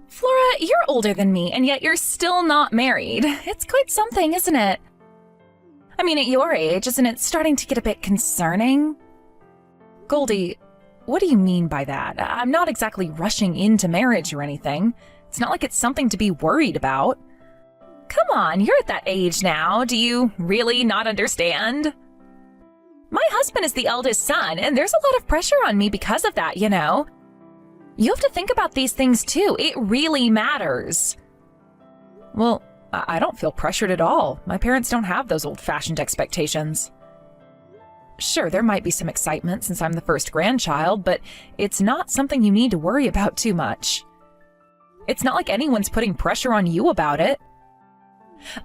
Flora, you're older than me, and yet you're still not married. It's quite something, isn't it? I mean, at your age, isn't it starting to get a bit concerning? Goldie, what do you mean by that? I'm not exactly rushing into marriage or anything. It's not like it's something to be worried about. Come on, you're at that age now. Do you really not understand? My husband is the eldest son, and there's a lot of pressure on me because of that, you know. You have to think about these things too. It really matters. Well, I don't feel pressured at all. My parents don't have those old-fashioned expectations. Sure, there might be some excitement since I'm the first grandchild, but it's not something you need to worry about too much. It's not like anyone's putting pressure on you about it.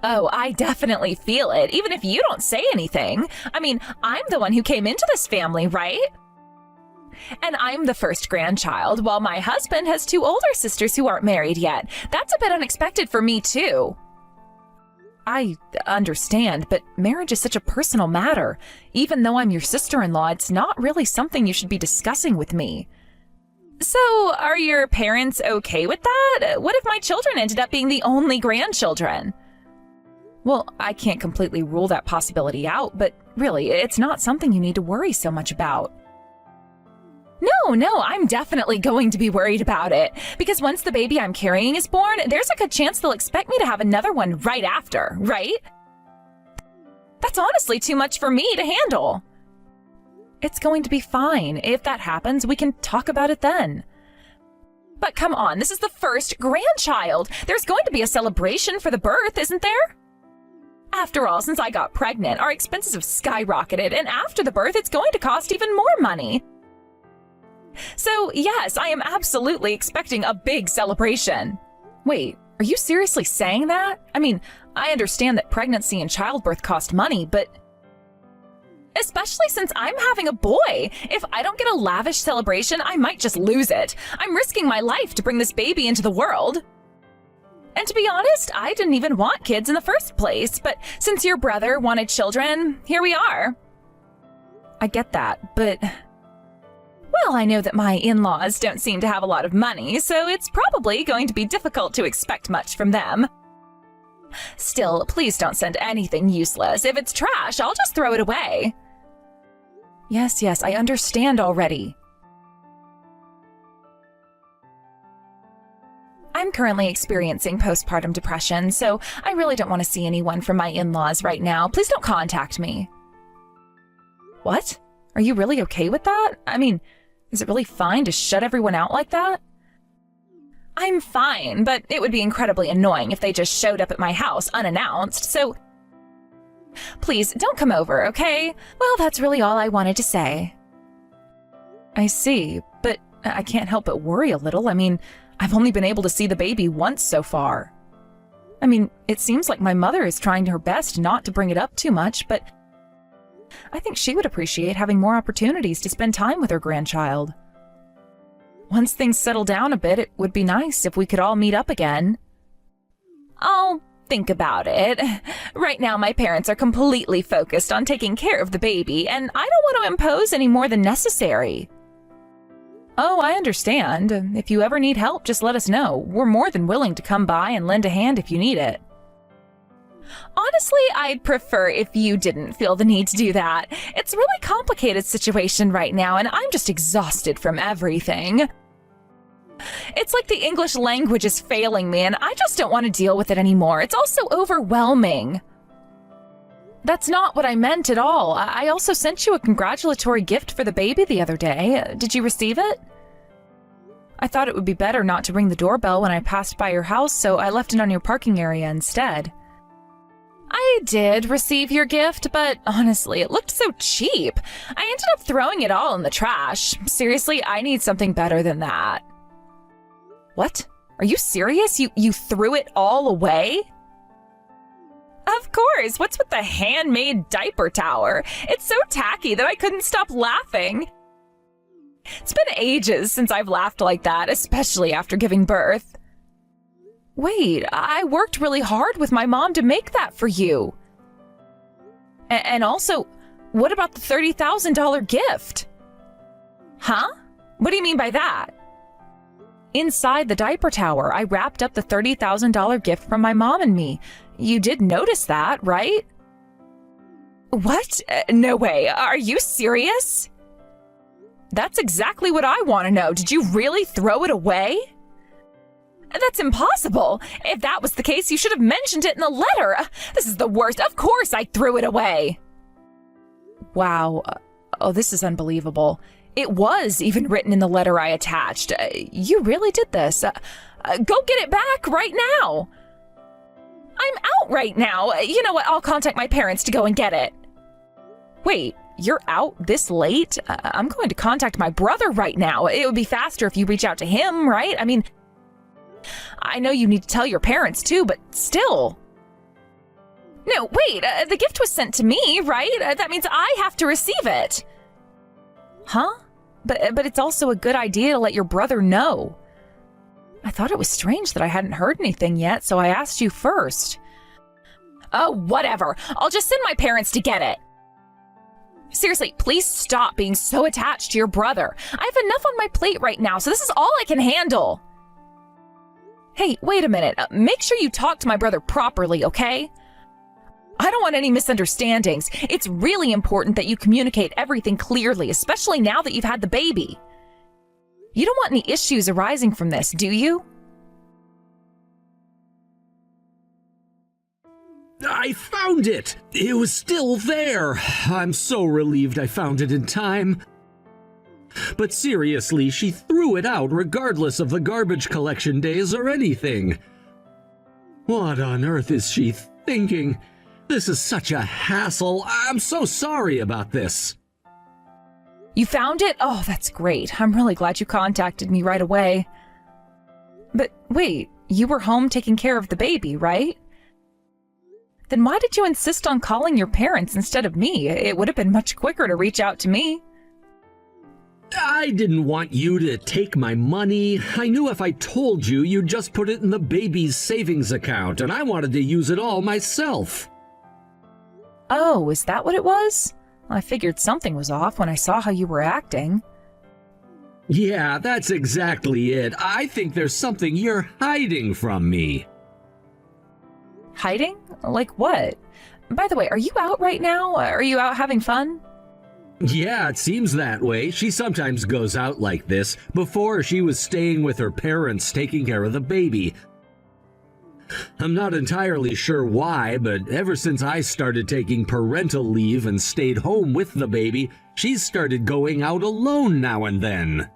Oh, I definitely feel it, even if you don't say anything. I mean, I'm the one who came into this family, right? And I'm the first grandchild, while my husband has two older sisters who aren't married yet. That's a bit unexpected for me, too. I understand, but marriage is such a personal matter. Even though I'm your sister-in-law, it's not really something you should be discussing with me. So, are your parents okay with that? What if my children ended up being the only grandchildren? Well, I can't completely rule that possibility out, but really, it's not something you need to worry so much about. No, I'm definitely going to be worried about it, because once the baby I'm carrying is born, there's a good chance they'll expect me to have another one right after, right? That's honestly too much for me to handle. It's going to be fine. If that happens, we can talk about it then. But come on, this is the first grandchild. There's going to be a celebration for the birth, isn't there? After all, since I got pregnant, our expenses have skyrocketed, and after the birth, it's going to cost even more money. So, yes, I am absolutely expecting a big celebration. Wait, are you seriously saying that? I mean, I understand that pregnancy and childbirth cost money, but especially since I'm having a boy. If I don't get a lavish celebration, I might just lose it. I'm risking my life to bring this baby into the world. And to be honest, I didn't even want kids in the first place, but since your brother wanted children, here we are. I get that, but well, I know that my in-laws don't seem to have a lot of money, so it's probably going to be difficult to expect much from them. Still, please don't send anything useless. If it's trash, I'll just throw it away. Yes, I understand already. I'm currently experiencing postpartum depression, so I really don't want to see anyone from my in-laws right now. Please don't contact me. What? Are you really okay with that? I mean, is it really fine to shut everyone out like that? I'm fine, but it would be incredibly annoying if they just showed up at my house unannounced, so please don't come over, okay? Well, that's really all I wanted to say. I see, but I can't help but worry a little. I mean, I've only been able to see the baby once so far. I mean, it seems like my mother is trying her best not to bring it up too much, but I think she would appreciate having more opportunities to spend time with her grandchild. Once things settle down a bit, it would be nice if we could all meet up again. I'll think about it. Right now, my parents are completely focused on taking care of the baby, and I don't want to impose any more than necessary. Oh, I understand. If you ever need help, just let us know. We're more than willing to come by and lend a hand if you need it. Honestly, I'd prefer if you didn't feel the need to do that. It's a really complicated situation right now, and I'm just exhausted from everything. It's like the English language is failing me, and I just don't want to deal with it anymore. It's all so overwhelming. That's not what I meant at all. I also sent you a congratulatory gift for the baby the other day. Did you receive it? I thought it would be better not to ring the doorbell when I passed by your house, so I left it on your parking area instead. I did receive your gift, but honestly, it looked so cheap. I ended up throwing it all in the trash. Seriously, I need something better than that. What? Are you serious? You threw it all away? Of course. What's with the handmade diaper tower? It's so tacky that I couldn't stop laughing. It's been ages since I've laughed like that, especially after giving birth. Wait, I worked really hard with my mom to make that for you. And also, what about the $30,000 gift? Huh? What do you mean by that? Inside the diaper tower, I wrapped up the $30,000 gift from my mom and me. You did notice that, right? What? No way. Are you serious? That's exactly what I want to know. Did you really throw it away? That's impossible. If that was the case, you should have mentioned it in the letter. This is the worst. Of course I threw it away. Wow. Oh, this is unbelievable. It was even written in the letter I attached. You really did this. Go get it back right now. I'm out right now. You know what? I'll contact my parents to go and get it. Wait, you're out this late? I'm going to contact my brother right now. It would be faster if you reach out to him, right? I mean, I know you need to tell your parents too, but still. No, wait, the gift was sent to me, right? That means I have to receive it. Huh? But it's also a good idea to let your brother know. I thought it was strange that I hadn't heard anything yet, so I asked you first. Oh, whatever. I'll just send my parents to get it. Seriously, please stop being so attached to your brother. I have enough on my plate right now, so this is all I can handle. Hey, wait a minute. Make sure you talk to my brother properly, okay? I don't want any misunderstandings. It's really important that you communicate everything clearly, especially now that you've had the baby. You don't want any issues arising from this, do you? I found it! It was still there! I'm so relieved I found it in time. But seriously, she threw it out regardless of the garbage collection days or anything. What on earth is she thinking? This is such a hassle. I'm so sorry about this. You found it? Oh, that's great. I'm really glad you contacted me right away. But wait, you were home taking care of the baby, right? Then why did you insist on calling your parents instead of me? It would have been much quicker to reach out to me. I didn't want you to take my money. I knew if I told you, you'd just put it in the baby's savings account, and I wanted to use it all myself. Oh, is that what it was? I figured something was off when I saw how you were acting. Yeah, that's exactly it. I think there's something you're hiding from me. Hiding? Like what? By the way, are you out right now? Are you out having fun? Yeah, it seems that way. She sometimes goes out like this. Before, she was staying with her parents taking care of the baby. I'm not entirely sure why, but ever since I started taking parental leave and stayed home with the baby, she's started going out alone now and then.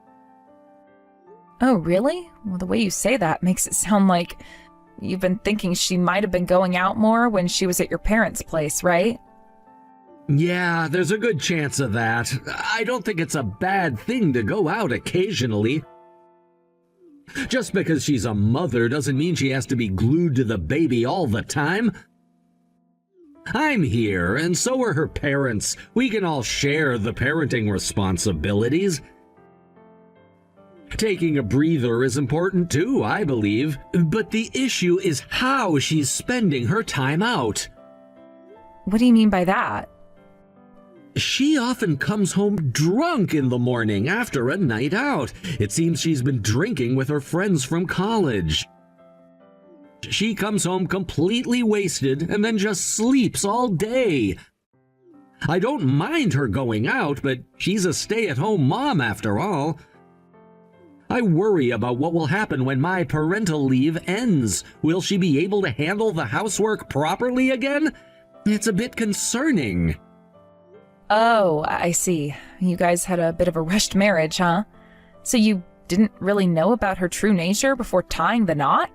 Oh, really? Well, the way you say that makes it sound like you've been thinking she might have been going out more when she was at your parents' place, right? Yeah, there's a good chance of that. I don't think it's a bad thing to go out occasionally. Just because she's a mother doesn't mean she has to be glued to the baby all the time. I'm here, and so are her parents. We can all share the parenting responsibilities. Taking a breather is important too, I believe. But the issue is how she's spending her time out. What do you mean by that? She often comes home drunk in the morning after a night out. It seems she's been drinking with her friends from college. She comes home completely wasted and then just sleeps all day. I don't mind her going out, but she's a stay-at-home mom after all. I worry about what will happen when my parental leave ends. Will she be able to handle the housework properly again? It's a bit concerning. Oh, I see. You guys had a bit of a rushed marriage, huh? So you didn't really know about her true nature before tying the knot?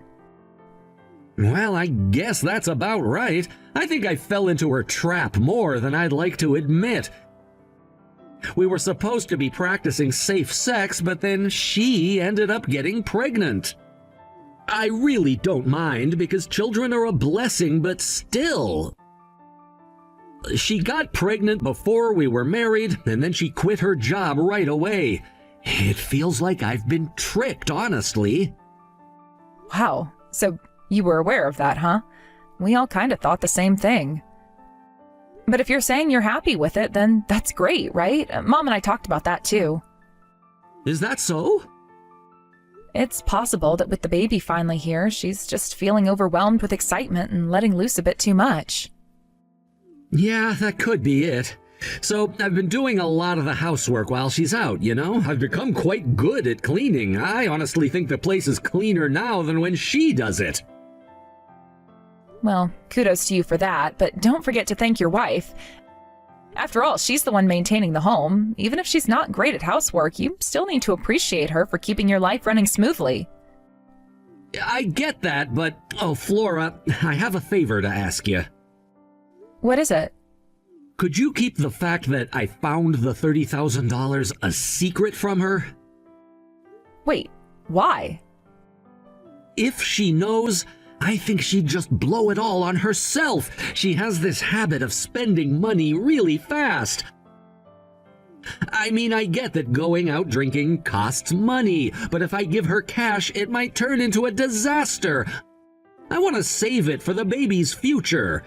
Well, I guess that's about right. I think I fell into her trap more than I'd like to admit. We were supposed to be practicing safe sex, but then she ended up getting pregnant. I really don't mind because children are a blessing, but still. She got pregnant before we were married, and then she quit her job right away. It feels like I've been tricked, honestly. Wow, so you were aware of that, huh? We all kind of thought the same thing. But if you're saying you're happy with it, then that's great, right? Mom and I talked about that too. Is that so? It's possible that with the baby finally here, she's just feeling overwhelmed with excitement and letting loose a bit too much. Yeah, that could be it. So I've been doing a lot of the housework while she's out, you know? I've become quite good at cleaning. I honestly think the place is cleaner now than when she does it. Well, kudos to you for that, but don't forget to thank your wife. After all, she's the one maintaining the home. Even if she's not great at housework, you still need to appreciate her for keeping your life running smoothly. I get that, but, oh, Flora, I have a favor to ask you. What is it? Could you keep the fact that I found the $30,000 a secret from her? Wait, why? If she knows, I think she'd just blow it all on herself. She has this habit of spending money really fast. I mean, I get that going out drinking costs money, but if I give her cash, it might turn into a disaster. I want to save it for the baby's future.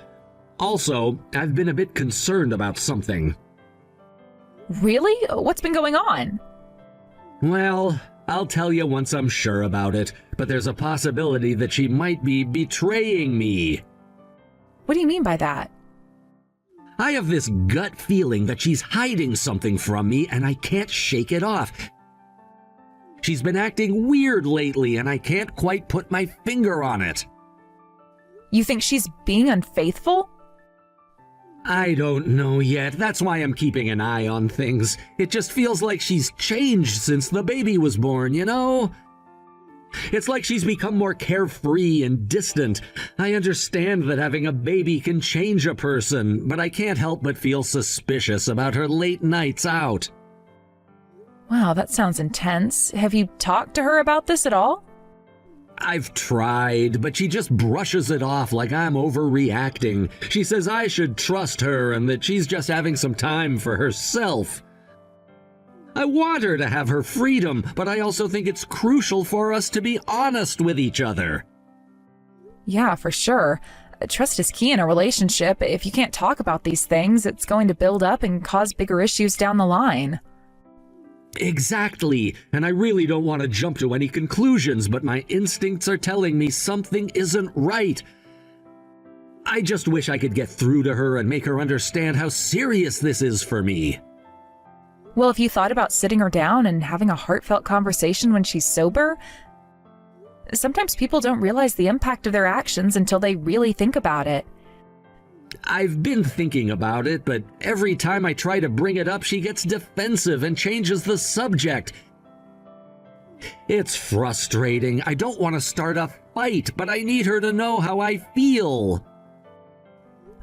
Also, I've been a bit concerned about something. Really? What's been going on? Well, I'll tell you once I'm sure about it, but there's a possibility that she might be betraying me. What do you mean by that? I have this gut feeling that she's hiding something from me and I can't shake it off. She's been acting weird lately and I can't quite put my finger on it. You think she's being unfaithful? I don't know yet. That's why I'm keeping an eye on things. It just feels like she's changed since the baby was born, you know? It's like she's become more carefree and distant. I understand that having a baby can change a person, but I can't help but feel suspicious about her late nights out. Wow, that sounds intense. Have you talked to her about this at all? I've tried, but she just brushes it off like I'm overreacting. She says I should trust her and that she's just having some time for herself. I want her to have her freedom, but I also think it's crucial for us to be honest with each other. Yeah, for sure. Trust is key in a relationship. If you can't talk about these things, it's going to build up and cause bigger issues down the line. Exactly, and I really don't want to jump to any conclusions, but my instincts are telling me something isn't right. I just wish I could get through to her and make her understand how serious this is for me. Well, if you thought about sitting her down and having a heartfelt conversation when she's sober, sometimes people don't realize the impact of their actions until they really think about it. I've been thinking about it, but every time I try to bring it up, she gets defensive and changes the subject. It's frustrating. I don't want to start a fight, but I need her to know how I feel.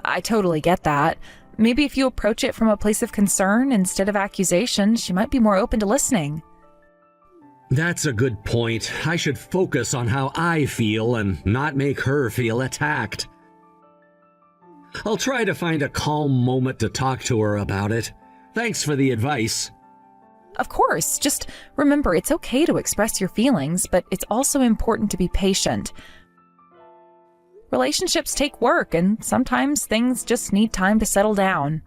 I totally get that. Maybe if you approach it from a place of concern instead of accusation, she might be more open to listening. That's a good point. I should focus on how I feel and not make her feel attacked. I'll try to find a calm moment to talk to her about it. Thanks for the advice. Of course, just remember it's okay to express your feelings, but it's also important to be patient. Relationships take work, and sometimes things just need time to settle down.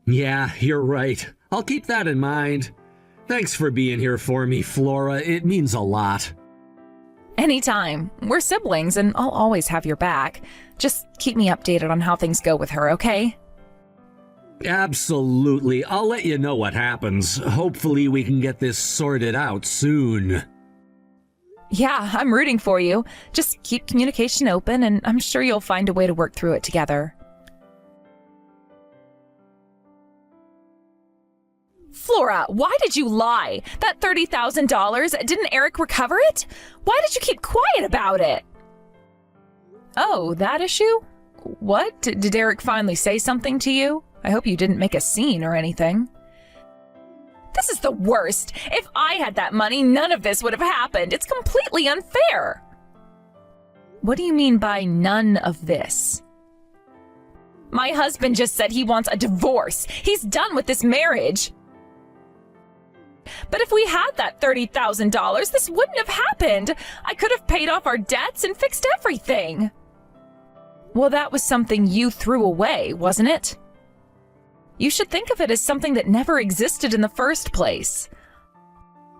Yeah, you're right. I'll keep that in mind. Thanks for being here for me, Flora. It means a lot. Anytime. We're siblings, and I'll always have your back. Just keep me updated on how things go with her, okay? Absolutely. I'll let you know what happens. Hopefully we can get this sorted out soon. Yeah, I'm rooting for you. Just keep communication open, and I'm sure you'll find a way to work through it together. Flora, why did you lie? That $30,000, didn't Eric recover it? Why did you keep quiet about it? Oh, that issue? What? Did Eric finally say something to you? I hope you didn't make a scene or anything. This is the worst. If I had that money, none of this would have happened. It's completely unfair. What do you mean by none of this? My husband just said he wants a divorce. He's done with this marriage. But if we had that $30,000, this wouldn't have happened. I could have paid off our debts and fixed everything. Well, that was something you threw away, wasn't it? You should think of it as something that never existed in the first place.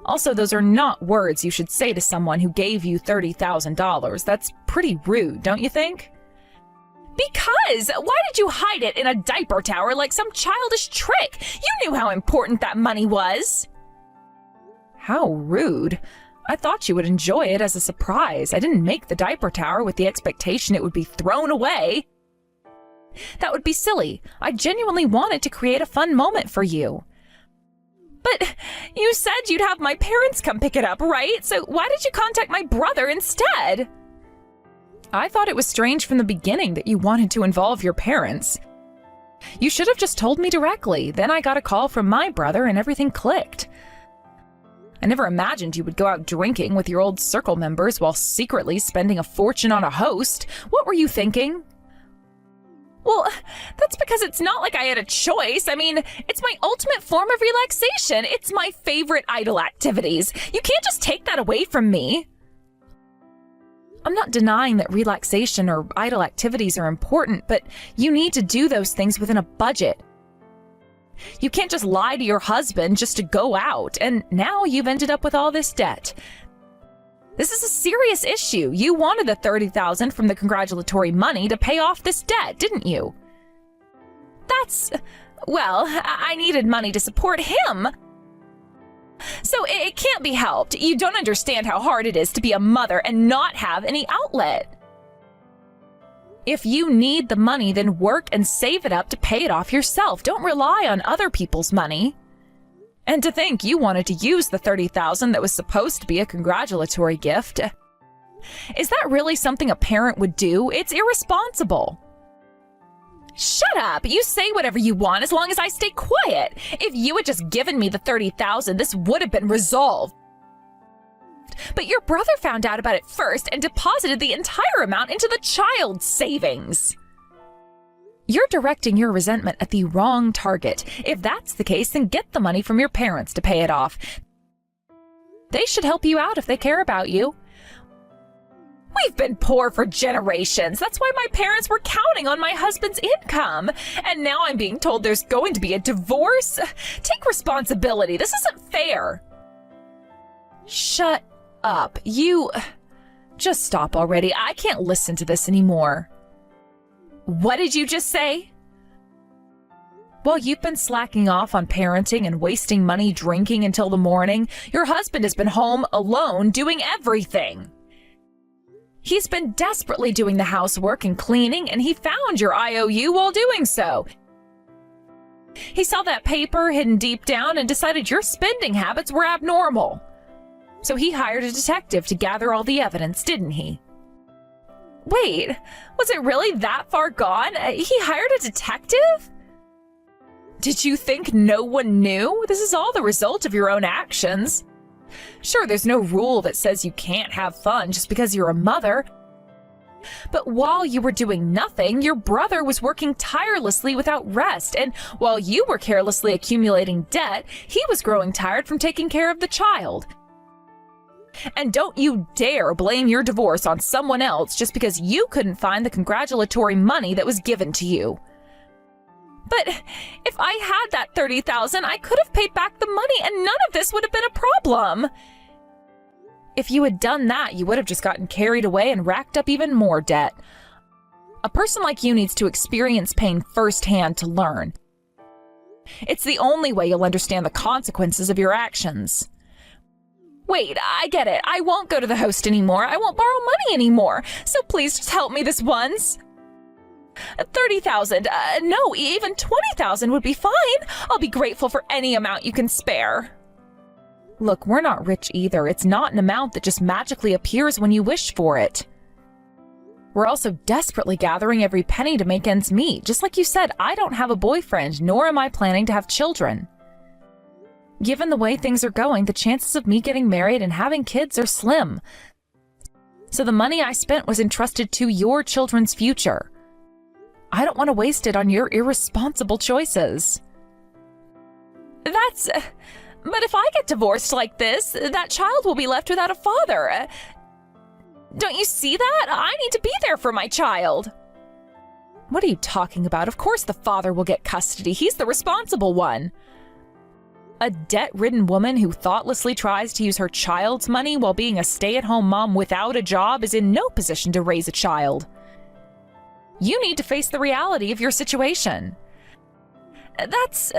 Also, those are not words you should say to someone who gave you $30,000. That's pretty rude, don't you think? Because! Why did you hide it in a diaper tower like some childish trick? You knew how important that money was! How rude. I thought you would enjoy it as a surprise. I didn't make the diaper tower with the expectation it would be thrown away. That would be silly. I genuinely wanted to create a fun moment for you. But you said you'd have my parents come pick it up, right? So why did you contact my brother instead? I thought it was strange from the beginning that you wanted to involve your parents. You should have just told me directly. Then I got a call from my brother and everything clicked. I never imagined you would go out drinking with your old circle members while secretly spending a fortune on a host. What were you thinking? Well, that's because it's not like I had a choice. I mean, it's my ultimate form of relaxation. It's my favorite idle activities. You can't just take that away from me. I'm not denying that relaxation or idle activities are important, but you need to do those things within a budget. You can't just lie to your husband just to go out, and now you've ended up with all this debt. This is a serious issue. You wanted the $30,000 from the congratulatory money to pay off this debt, didn't you? Well, I needed money to support him. So it can't be helped. You don't understand how hard it is to be a mother and not have any outlet. If you need the money, then work and save it up to pay it off yourself. Don't rely on other people's money. And to think you wanted to use the $30,000 that was supposed to be a congratulatory gift. Is that really something a parent would do? It's irresponsible. Shut up! You say whatever you want as long as I stay quiet. If you had just given me the $30,000, this would have been resolved. But your brother found out about it first and deposited the entire amount into the child's savings. You're directing your resentment at the wrong target. If that's the case, then get the money from your parents to pay it off. They should help you out if they care about you. We've been poor for generations. That's why my parents were counting on my husband's income. And now I'm being told there's going to be a divorce? Take responsibility. This isn't fair. Shut up. You... Just stop already. I can't listen to this anymore. What did you just say? While you've been slacking off on parenting and wasting money drinking until the morning, your husband has been home alone doing everything. He's been desperately doing the housework and cleaning, and he found your IOU while doing so. He saw that paper hidden deep down and decided your spending habits were abnormal. So he hired a detective to gather all the evidence, didn't he? Wait, was it really that far gone? He hired a detective? Did you think no one knew? This is all the result of your own actions. Sure, there's no rule that says you can't have fun just because you're a mother. But while you were doing nothing, your brother was working tirelessly without rest. And while you were carelessly accumulating debt, he was growing tired from taking care of the child. And don't you dare blame your divorce on someone else just because you couldn't find the congratulatory money that was given to you. But if I had that $30,000, I could have paid back the money and none of this would have been a problem. If you had done that, you would have just gotten carried away and racked up even more debt. A person like you needs to experience pain firsthand to learn. It's the only way you'll understand the consequences of your actions. Wait, I get it. I won't go to the host anymore. I won't borrow money anymore. So please just help me this once. 30,000, no, even 20,000 would be fine. I'll be grateful for any amount you can spare. Look, we're not rich either. It's not an amount that just magically appears when you wish for it. We're also desperately gathering every penny to make ends meet. Just like you said, I don't have a boyfriend, nor am I planning to have children. Given the way things are going, the chances of me getting married and having kids are slim. So the money I spent was entrusted to your children's future. I don't want to waste it on your irresponsible choices. But if I get divorced like this, that child will be left without a father. Don't you see that? I need to be there for my child. What are you talking about? Of course the father will get custody. He's the responsible one. A debt-ridden woman who thoughtlessly tries to use her child's money while being a stay-at-home mom without a job is in no position to raise a child. You need to face the reality of your situation. That's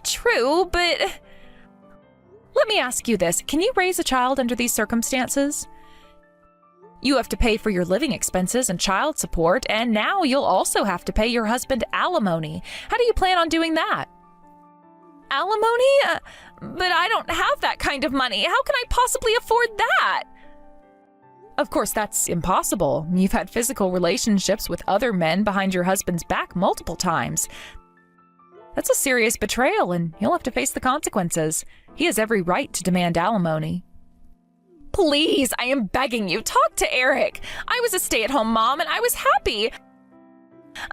true, but let me ask you this. Can you raise a child under these circumstances? You have to pay for your living expenses and child support, and now you'll also have to pay your husband alimony. How do you plan on doing that? Alimony? But I don't have that kind of money. How can I possibly afford that? Of course, that's impossible. You've had physical relationships with other men behind your husband's back multiple times. That's a serious betrayal, and you'll have to face the consequences. He has every right to demand alimony. Please, I am begging you, talk to Eric. I was a stay-at-home mom, and I was happy.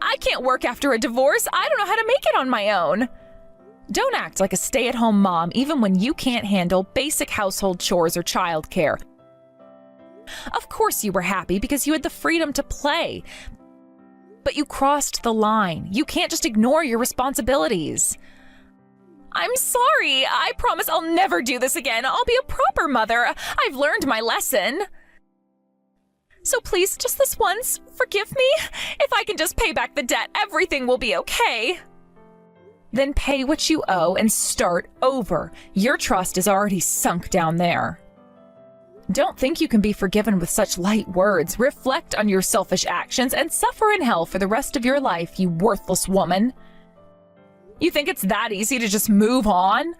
I can't work after a divorce. I don't know how to make it on my own. Don't act like a stay-at-home mom even when you can't handle basic household chores or childcare. Of course you were happy because you had the freedom to play. But you crossed the line. You can't just ignore your responsibilities. I'm sorry. I promise I'll never do this again. I'll be a proper mother. I've learned my lesson. So please, just this once, forgive me. If I can just pay back the debt, everything will be okay. Then pay what you owe and start over. Your trust is already sunk down there. Don't think you can be forgiven with such light words. Reflect on your selfish actions and suffer in hell for the rest of your life, you worthless woman. You think it's that easy to just move on?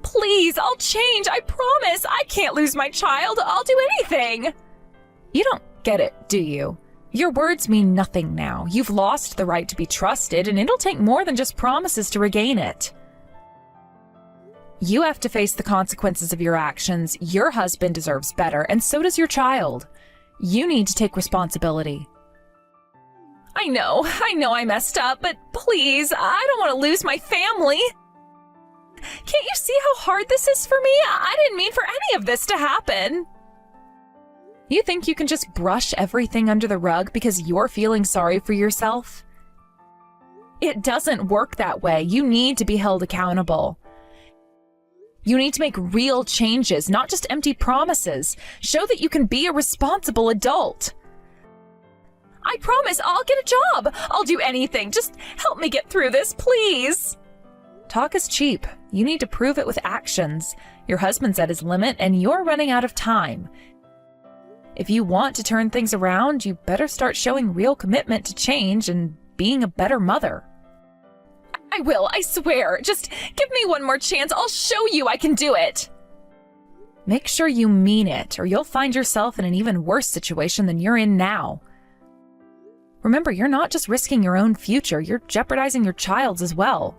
Please, I'll change, I promise. I can't lose my child. I'll do anything. You don't get it, do you? Your words mean nothing now. You've lost the right to be trusted, and it'll take more than just promises to regain it. You have to face the consequences of your actions. Your husband deserves better, and so does your child. You need to take responsibility. I know I messed up, but please, I don't want to lose my family. Can't you see how hard this is for me? I didn't mean for any of this to happen. You think you can just brush everything under the rug because you're feeling sorry for yourself? It doesn't work that way. You need to be held accountable. You need to make real changes, not just empty promises. Show that you can be a responsible adult. I promise I'll get a job. I'll do anything. Just help me get through this, please. Talk is cheap. You need to prove it with actions. Your husband's at his limit and you're running out of time. If you want to turn things around, you better start showing real commitment to change and being a better mother. I will, I swear. Just give me one more chance. I'll show you I can do it. Make sure you mean it, or you'll find yourself in an even worse situation than you're in now. Remember, you're not just risking your own future, you're jeopardizing your child's as well.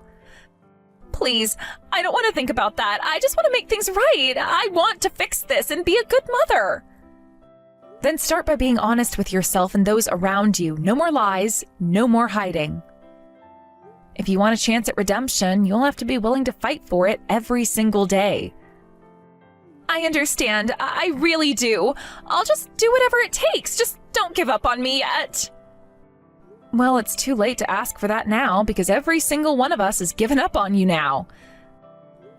Please, I don't want to think about that. I just want to make things right. I want to fix this and be a good mother. Then start by being honest with yourself and those around you. No more lies, no more hiding. If you want a chance at redemption, you'll have to be willing to fight for it every single day. I understand. I really do. I'll just do whatever it takes. Just don't give up on me yet. Well, it's too late to ask for that now because every single one of us has given up on you now.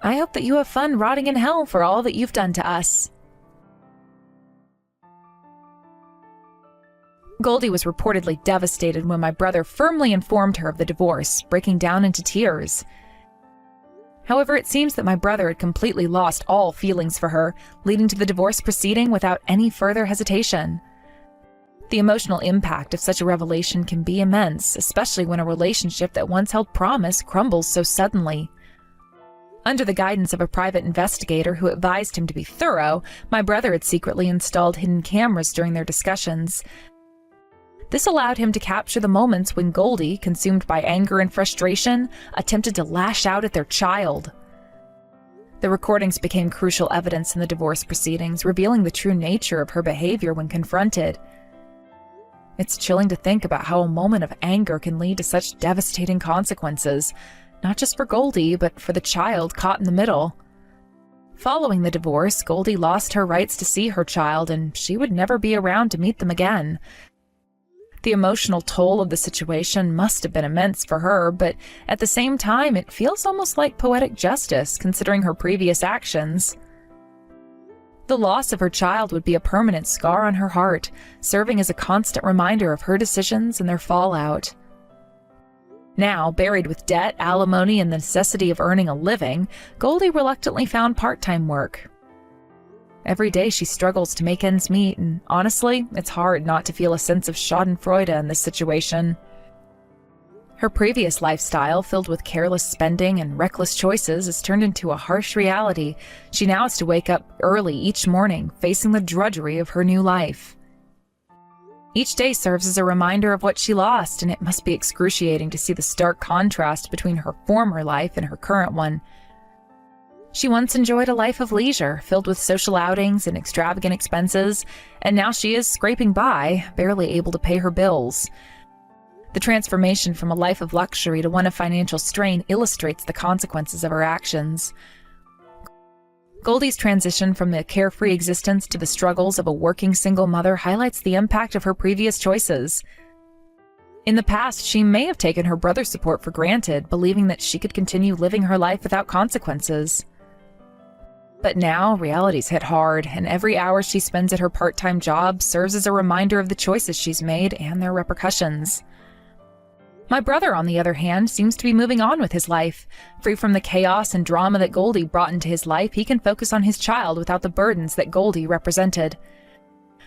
I hope that you have fun rotting in hell for all that you've done to us. Goldie was reportedly devastated when my brother firmly informed her of the divorce, breaking down into tears. However, it seems that my brother had completely lost all feelings for her, leading to the divorce proceeding without any further hesitation. The emotional impact of such a revelation can be immense, especially when a relationship that once held promise crumbles so suddenly. Under the guidance of a private investigator who advised him to be thorough, my brother had secretly installed hidden cameras during their discussions. This allowed him to capture the moments when Goldie, consumed by anger and frustration, attempted to lash out at their child. The recordings became crucial evidence in the divorce proceedings, revealing the true nature of her behavior when confronted. It's chilling to think about how a moment of anger can lead to such devastating consequences, not just for Goldie, but for the child caught in the middle. Following the divorce, Goldie lost her rights to see her child, and she would never be around to meet them again. The emotional toll of the situation must have been immense for her, but at the same time, it feels almost like poetic justice considering her previous actions. The loss of her child would be a permanent scar on her heart, serving as a constant reminder of her decisions and their fallout. Now, buried with debt, alimony, and the necessity of earning a living, Goldie reluctantly found part-time work. Every day she struggles to make ends meet, and honestly, it's hard not to feel a sense of schadenfreude in this situation. Her previous lifestyle, filled with careless spending and reckless choices, has turned into a harsh reality. She now has to wake up early each morning, facing the drudgery of her new life. Each day serves as a reminder of what she lost, and it must be excruciating to see the stark contrast between her former life and her current one. She once enjoyed a life of leisure, filled with social outings and extravagant expenses, and now she is scraping by, barely able to pay her bills. The transformation from a life of luxury to one of financial strain illustrates the consequences of her actions. Goldie's transition from the carefree existence to the struggles of a working single mother highlights the impact of her previous choices. In the past, she may have taken her brother's support for granted, believing that she could continue living her life without consequences. But now, reality's hit hard, and every hour she spends at her part-time job serves as a reminder of the choices she's made and their repercussions. My brother, on the other hand, seems to be moving on with his life. Free from the chaos and drama that Goldie brought into his life, he can focus on his child without the burdens that Goldie represented.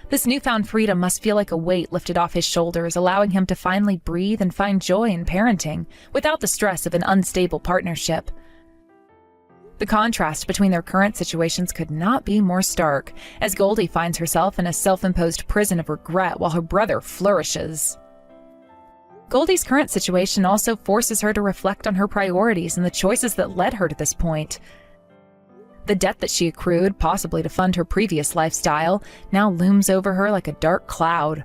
This newfound freedom must feel like a weight lifted off his shoulders, allowing him to finally breathe and find joy in parenting, without the stress of an unstable partnership. The contrast between their current situations could not be more stark, as Goldie finds herself in a self-imposed prison of regret while her brother flourishes. Goldie's current situation also forces her to reflect on her priorities and the choices that led her to this point. The debt that she accrued, possibly to fund her previous lifestyle, now looms over her like a dark cloud.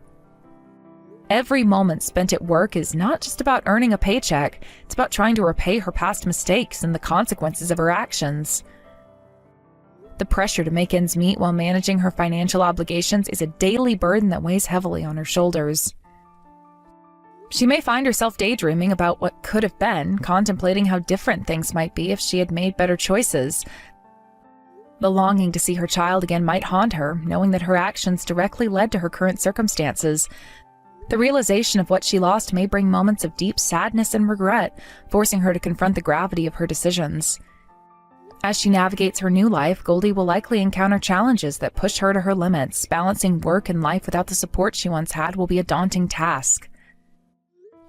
Every moment spent at work is not just about earning a paycheck, it's about trying to repay her past mistakes and the consequences of her actions. The pressure to make ends meet while managing her financial obligations is a daily burden that weighs heavily on her shoulders. She may find herself daydreaming about what could have been, contemplating how different things might be if she had made better choices. The longing to see her child again might haunt her, knowing that her actions directly led to her current circumstances. The realization of what she lost may bring moments of deep sadness and regret, forcing her to confront the gravity of her decisions. As she navigates her new life, Goldie will likely encounter challenges that push her to her limits. Balancing work and life without the support she once had will be a daunting task.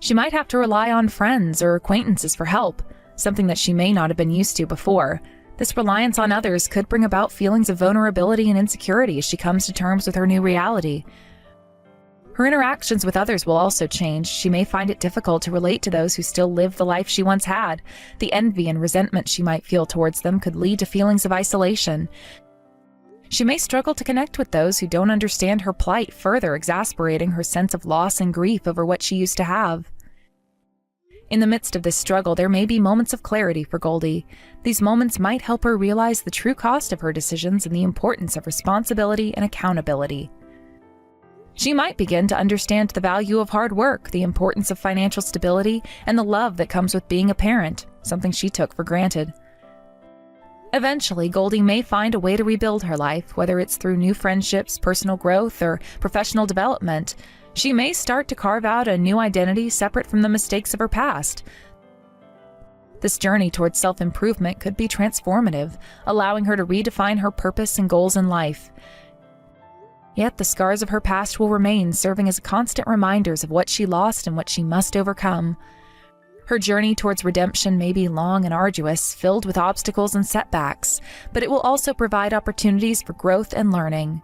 She might have to rely on friends or acquaintances for help, something that she may not have been used to before. This reliance on others could bring about feelings of vulnerability and insecurity as she comes to terms with her new reality. Her interactions with others will also change. She may find it difficult to relate to those who still live the life she once had. The envy and resentment she might feel towards them could lead to feelings of isolation. She may struggle to connect with those who don't understand her plight, further exasperating her sense of loss and grief over what she used to have. In the midst of this struggle, there may be moments of clarity for Goldie. These moments might help her realize the true cost of her decisions and the importance of responsibility and accountability. She might begin to understand the value of hard work, the importance of financial stability, and the love that comes with being a parent, something she took for granted. Eventually, Goldie may find a way to rebuild her life, whether it's through new friendships, personal growth, or professional development. She may start to carve out a new identity separate from the mistakes of her past. This journey towards self-improvement could be transformative, allowing her to redefine her purpose and goals in life. Yet the scars of her past will remain, serving as constant reminders of what she lost and what she must overcome. Her journey towards redemption may be long and arduous, filled with obstacles and setbacks, but it will also provide opportunities for growth and learning.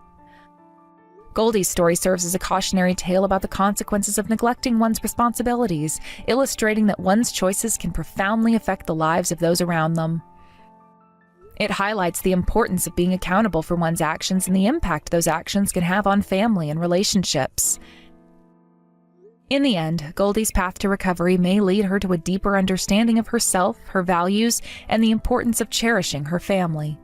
Goldie's story serves as a cautionary tale about the consequences of neglecting one's responsibilities, illustrating that one's choices can profoundly affect the lives of those around them. It highlights the importance of being accountable for one's actions and the impact those actions can have on family and relationships. In the end, Goldie's path to recovery may lead her to a deeper understanding of herself, her values, and the importance of cherishing her family.